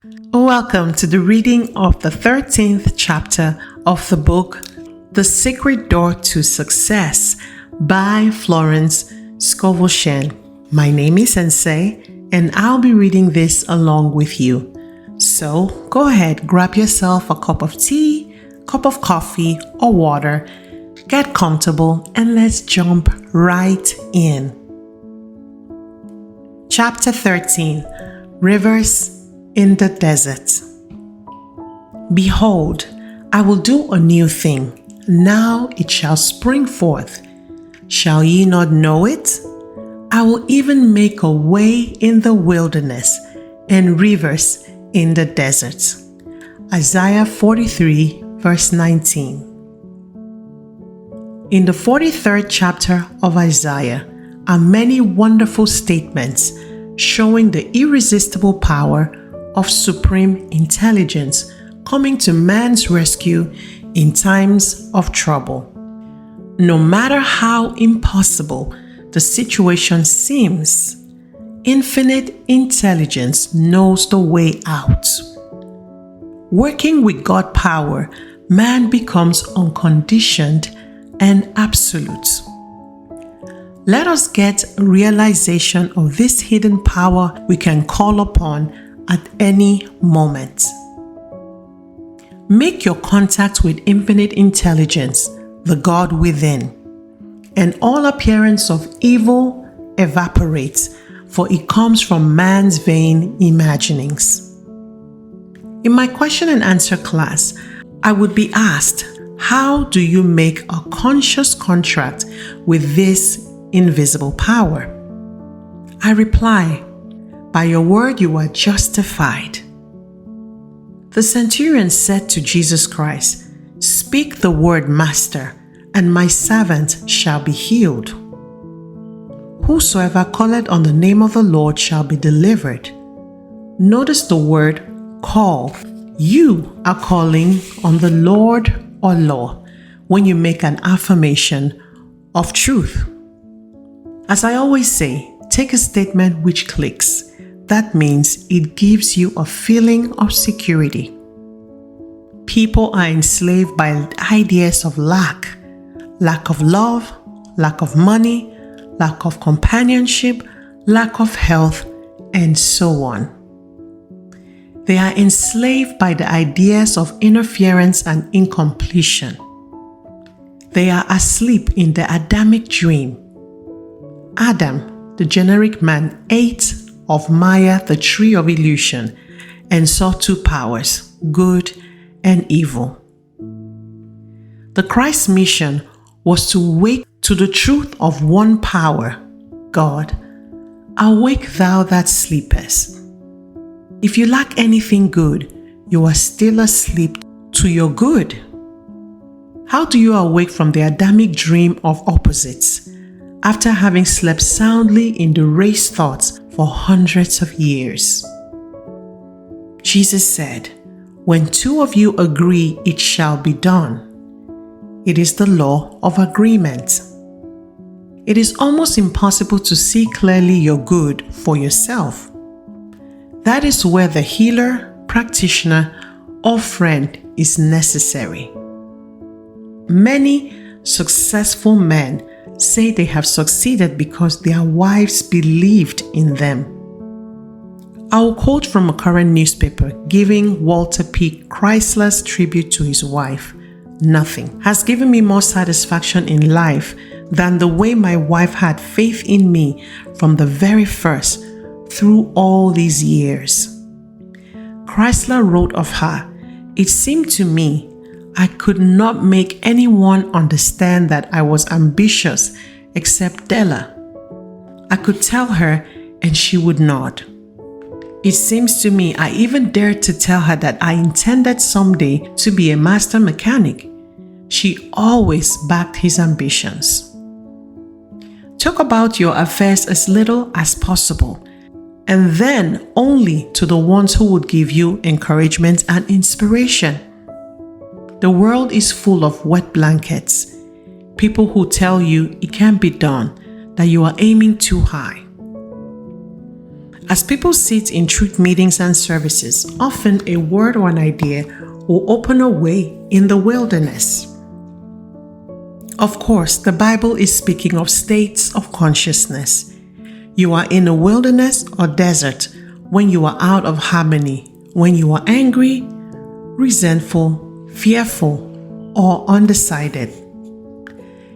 Welcome to the reading of the 13th chapter of the book, The Secret Door to Success by Florence Scovel Shinn. My name is Nse, and I'll be reading this along with you. So go ahead, grab yourself a cup of tea, cup of coffee, or water, get comfortable, and let's jump right in. Chapter 13, Rivers in the Desert. Behold, I will do a new thing. Now it shall spring forth. Shall ye not know it? I will even make a way in the wilderness and rivers in the desert. Isaiah 43 verse 19. In the 43rd chapter of Isaiah are many wonderful statements showing the irresistible power of supreme intelligence coming to man's rescue in times of trouble. No matter how impossible the situation seems, infinite intelligence knows the way out. Working with God's power, man becomes unconditioned and absolute. Let us get a realization of this hidden power we can call upon at any moment. Make your contact with infinite intelligence, the God within, and all appearance of evil evaporates, for it comes from man's vain imaginings. In my question and answer class, I would be asked, how do you make a conscious contract with this invisible power? I reply, by your word you are justified. The centurion said to Jesus Christ, speak the word, Master, and my servant shall be healed. Whosoever calleth on the name of the Lord shall be delivered. Notice the word call. You are calling on the Lord or law when you make an affirmation of truth. As I always say, take a statement which clicks. That means it gives you a feeling of security. People are enslaved by ideas of lack of love, lack of money, lack of companionship, lack of health, and so on. They are enslaved by the ideas of interference and incompletion. They are asleep in the Adamic dream. Adam, the generic man, ate of Maya, the tree of illusion, and saw two powers, good and evil. The Christ's mission was to wake to the truth of one power, God. Awake thou that sleepest. If you lack anything good, you are still asleep to your good. How do you awake from the Adamic dream of opposites after having slept soundly in the race thoughts for hundreds of years? Jesus said, when two of you agree, it shall be done. It is the law of agreement. It is almost impossible to see clearly your good for yourself. That is where the healer, practitioner, or friend is necessary. Many successful men say they have succeeded because their wives believed in them. I will quote from a current newspaper giving Walter P. Chrysler's tribute to his wife. Nothing has given me more satisfaction in life than the way my wife had faith in me from the very first through all these years. Chrysler wrote of her, it seemed to me I could not make anyone understand that I was ambitious except Della. I could tell her and she would nod. It seems to me I even dared to tell her that I intended someday to be a master mechanic. She always backed his ambitions. Talk about your affairs as little as possible, and then only to the ones who would give you encouragement and inspiration. The world is full of wet blankets, people who tell you it can't be done, that you are aiming too high. As people sit in truth meetings and services, often a word or an idea will open a way in the wilderness. Of course, the Bible is speaking of states of consciousness. You are in a wilderness or desert when you are out of harmony, when you are angry, resentful, fearful, or undecided.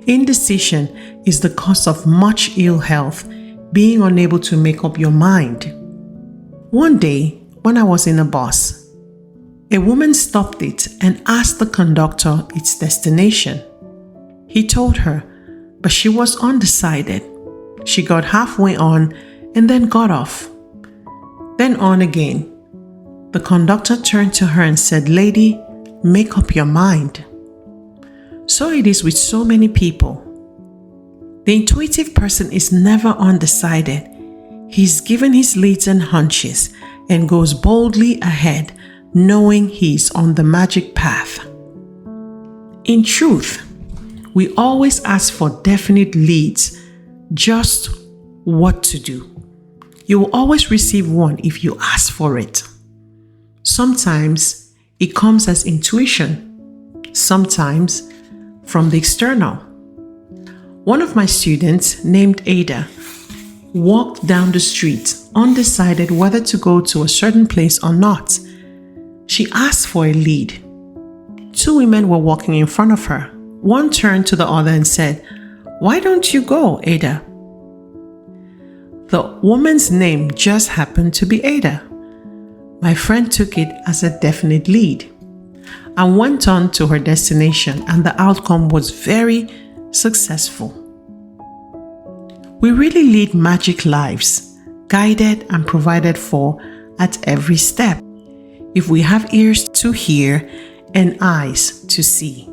Indecision is the cause of much ill health, being unable to make up your mind. One day, when I was in a bus, a woman stopped it and asked the conductor its destination. He told her, but she was undecided. She got halfway on and then got off. Then on again. The conductor turned to her and said, "Lady, make up your mind." So it is with so many people. The intuitive person is never undecided. He's given his leads and hunches and goes boldly ahead, knowing he's on the magic path. In truth, we always ask for definite leads, just what to do. You will always receive one if you ask for it. Sometimes it comes as intuition, sometimes from the external. One of my students, named Ada, walked down the street, undecided whether to go to a certain place or not. She asked for a lead. Two women were walking in front of her. One turned to the other and said, "Why don't you go, Ada?" The woman's name just happened to be Ada. My friend took it as a definite lead and went on to her destination, and the outcome was very successful. We really lead magic lives, guided and provided for at every step, if we have ears to hear and eyes to see.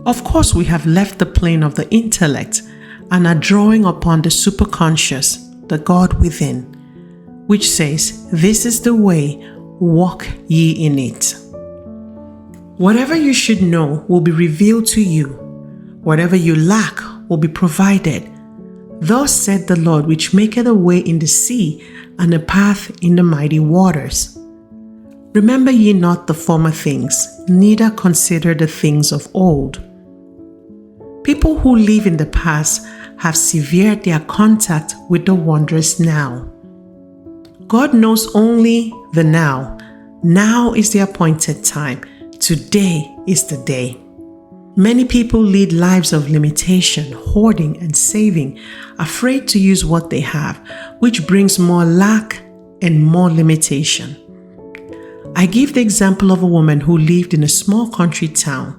Of course, we have left the plane of the intellect and are drawing upon the superconscious, the God within, which says, "This is the way, walk ye in it." Whatever you should know will be revealed to you. Whatever you lack will be provided. Thus said the Lord, which maketh a way in the sea and a path in the mighty waters. Remember ye not the former things, neither consider the things of old. People who live in the past have severed their contact with the wondrous now. God knows only the now. Now is the appointed time. Today is the day. Many people lead lives of limitation, hoarding and saving, afraid to use what they have, which brings more lack and more limitation. I give the example of a woman who lived in a small country town.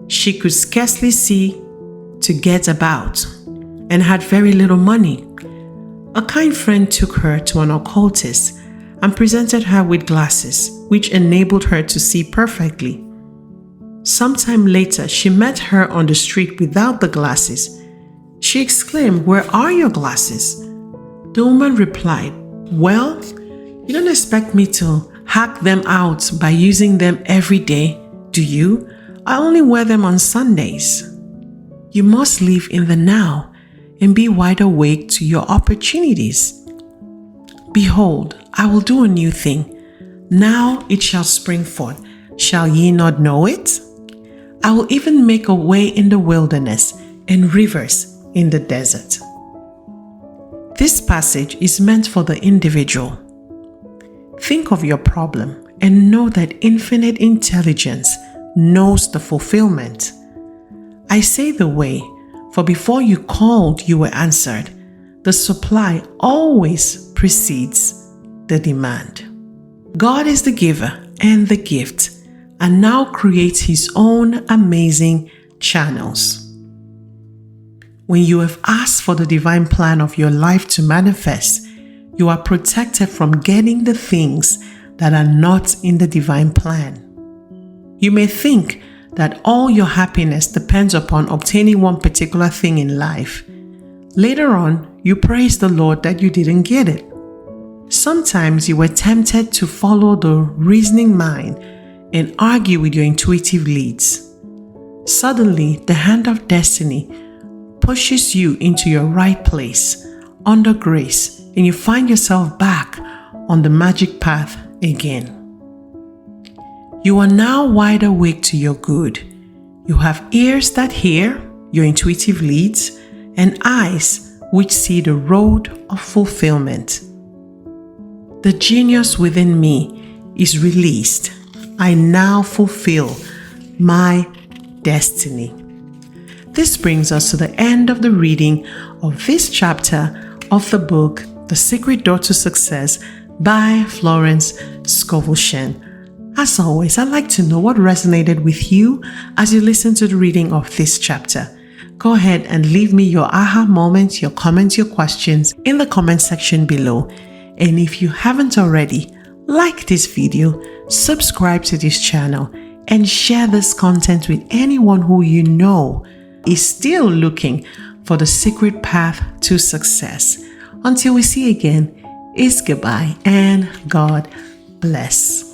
She could scarcely see to get about and had very little money. A kind friend took her to an occultist and presented her with glasses, which enabled her to see perfectly. Sometime later, she met her on the street without the glasses. She exclaimed, "Where are your glasses?" The woman replied, "Well, you don't expect me to hack them out by using them every day, do you? I only wear them on Sundays." You must live in the now and be wide awake to your opportunities. Behold, I will do a new thing. Now it shall spring forth. Shall ye not know it? I will even make a way in the wilderness and rivers in the desert. This passage is meant for the individual. Think of your problem and know that infinite intelligence knows the fulfillment. I say the way, for before you called, you were answered. The supply always precedes the demand. God is the giver and the gift, and now creates His own amazing channels. When you have asked for the divine plan of your life to manifest, you are protected from getting the things that are not in the divine plan. You may think that all your happiness depends upon obtaining one particular thing in life. Later on, you praise the Lord that you didn't get it. Sometimes you were tempted to follow the reasoning mind and argue with your intuitive leads. Suddenly, the hand of destiny pushes you into your right place, under grace, and you find yourself back on the magic path again. You are now wide awake to your good. You have ears that hear your intuitive leads and eyes which see the road of fulfillment. The genius within me is released. I now fulfill my destiny. This brings us to the end of the reading of this chapter of the book, The Secret Door to Success by Florence Scovel Shinn. As always, I'd like to know what resonated with you as you listen to the reading of this chapter. Go ahead and leave me your aha moments, your comments, your questions in the comment section below. And if you haven't already, like this video, subscribe to this channel, and share this content with anyone who you know is still looking for the secret path to success. Until we see again, it's goodbye and God bless.